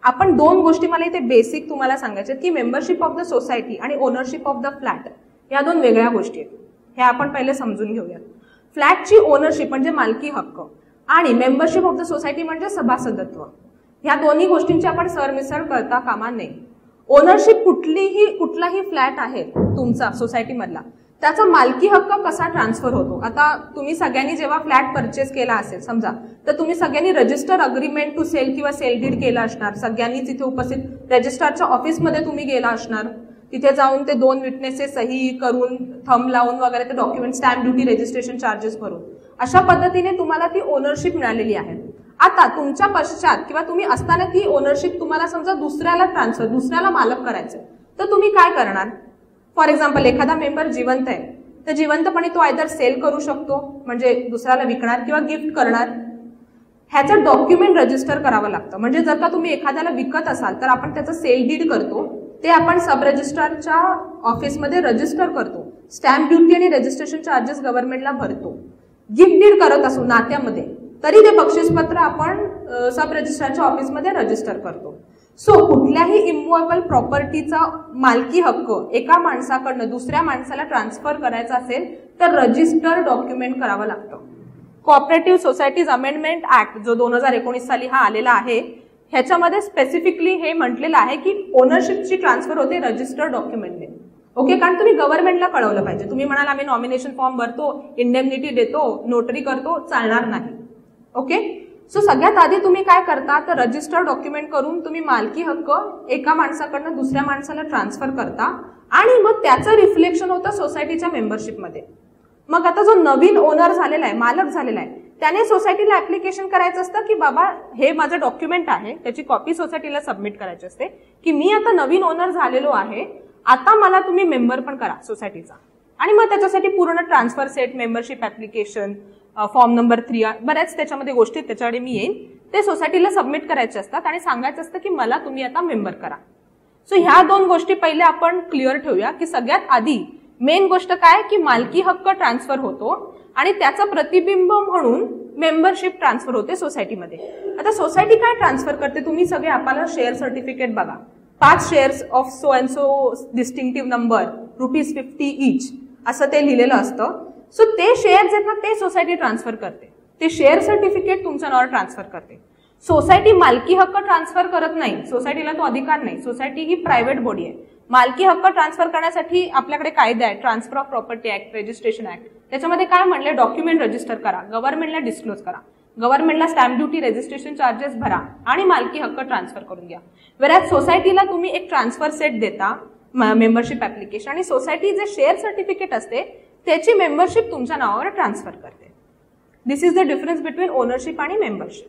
आपण दोन गोष्टी मला इथे बेसिक तुम्हाला सांगायच्या की मेंबरशिप ऑफ द सोसायटी आणि ओनरशिप ऑफ द फ्लॅट या दोन वेगळ्या गोष्टी आहेत. हे आपण पहिले समजून घेऊयात. फ्लॅटची ओनरशिप म्हणजे मालकी हक्क आणि मेंबरशिप ऑफ द सोसायटी म्हणजे सभासदत्व. ह्या दोन्ही गोष्टींची आपण सरमिसळ करता कामा नये. ओनरशिप कुठलाही फ्लॅट आहे तुमचा सोसायटी मधला त्याचा मालकी हक्क कसा ट्रान्सफर होतो. आता तुम्ही सगळ्यांनी जेव्हा फ्लॅट परचेस केला असेल समजा, तर तुम्ही सगळ्यांनी रजिस्टर अग्रीमेंट टू सेल किंवा सेल डीड केला असणार. सगळ्यांनीच इथे उपस्थित रजिस्ट्रारच्या ऑफिसमध्ये तुम्ही गेला असणार. तिथे जाऊन ते 2 विटनेसेस सही करून थंब लावून वगैरे ते document stamp duty registration charges भरून अशा पद्धतीने तुम्हाला ती ओनरशिप मिळालेली आहे. आता तुमच्या पश्चात किंवा तुम्ही असताना ती ओनरशिप तुम्हाला समजा दुसऱ्याला मालक करायचं, तर तुम्ही काय करणार. फॉर एक्झाम्पल एखादा मेंबर जिवंत आहे तर जिवंतपणे तो आयदर सेल करू शकतो म्हणजे दुसऱ्याला विकणार किंवा गिफ्ट करणार. ह्याचं डॉक्युमेंट रजिस्टर करावं लागतं. म्हणजे जर का तुम्ही एखाद्याला विकत असाल तर आपण त्याचं सेल डीड करतो, ते आपण सब रजिस्ट्रारच्या ऑफिसमध्ये रजिस्टर करतो. स्टॅम्प ड्युटी आणि रजिस्ट्रेशन चार्जेस गव्हर्नमेंटला भरतो. गिफ्ट डीड करत असू नात्यामध्ये तरी ते बक्षीसपत्र आपण सब रजिस्ट्रारच्या ऑफिसमध्ये रजिस्टर करतो. सो कुठल्याही इमूव्हेबल प्रॉपर्टीचा मालकी हक्क एका माणसाकडनं दुसऱ्या माणसाला ट्रान्सफर करायचा असेल तर रजिस्टर डॉक्युमेंट करावं लागतं. कोऑपरेटिव्ह सोसायटीज अमेंडमेंट ऍक्ट जो 2019 साली हा आलेला आहे, ह्याच्यामध्ये स्पेसिफिकली हे म्हटलेलं आहे की ओनरशिपची ट्रान्सफर होते रजिस्टर डॉक्युमेंटने. ओके, कारण तुम्ही गव्हर्नमेंटला कळवलं पाहिजे. तुम्ही म्हणाल आम्ही नॉमिनेशन फॉर्म भरतो, इंडेमनिटी देतो, नोटरी करतो, चालणार नाही. ओके, सो सगळ्यात आधी तुम्ही काय करता तर रजिस्टर डॉक्युमेंट करून तुम्ही मालकी हक्क एका माणसाकडनं दुसऱ्या माणसाला ट्रान्सफर करता आणि मग त्याचं रिफ्लेक्शन होतं सोसायटीच्या मेंबरशिपमध्ये. मग आता जो नवीन ओनर झालेला आहे, मालक झालेला आहे, त्याने सोसायटीला ऍप्लिकेशन करायचं असतं की बाबा हे माझं डॉक्युमेंट आहे, त्याची कॉपी सोसायटीला सबमिट करायची असते की मी आता नवीन ओनर झालेलो आहे, आता मला तुम्ही मेंबर पण करा सोसायटीचा. आणि मग त्याच्यासाठी पूर्ण transfer set, membership application, form number 3 बऱ्याच त्याच्यामध्ये गोष्टी त्याच्याकडे मी येईन, ते सोसायटीला सबमिट करायचे असतात आणि सांगायचं असतं की मला तुम्ही आता मेंबर करा. सो ह्या दोन गोष्टी पहिले आपण क्लिअर ठेवूया की सगळ्यात आधी मेन गोष्ट काय की मालकी हक्क ट्रान्सफर होतो आणि त्याचं प्रतिबिंब म्हणून मेंबरशिप ट्रान्सफर होते सोसायटीमध्ये. आता सोसायटी काय ट्रान्सफर करते, तुम्ही सगळे आपल्याला शेअर सर्टिफिकेट बघा. 5 shares of so and so distinctive number ₹50 each असं ते लिहिलेलं असतं. सो ते शेअर्स आहेत ना ते सोसायटी ट्रान्सफर करते. ते शेअर सर्टिफिकेट तुमच्या नावावर ट्रान्सफर करते. सोसायटी मालकी हक्क ट्रान्सफर करत नाही. सोसायटीला तो अधिकार नाही. सोसायटी ही प्रायव्हेट बॉडी आहे. मालकी हक्क ट्रान्सफर करण्यासाठी आपल्याकडे कायदा आहे, transfer of property act, registration act. त्याच्यामध्ये काय म्हणले, डॉक्युमेंट रजिस्टर करा, गव्हर्नमेंटला डिस्क्लोज करा, गव्हर्नमेंटला स्टॅम्प ड्युटी, रजिस्ट्रेशन चार्जेस भरा आणि मालकी हक्क ट्रान्सफर करून घ्या. वेळात सोसायटीला तुम्ही एक ट्रान्सफर सेट देता, मेंबरशिप ऍप्लिकेशन, आणि सोसायटी जे शेअर सर्टिफिकेट असते त्याची मेंबरशिप तुमच्या नावावर ट्रान्सफर करते. This is the difference between ownership आणि मेंबरशिप.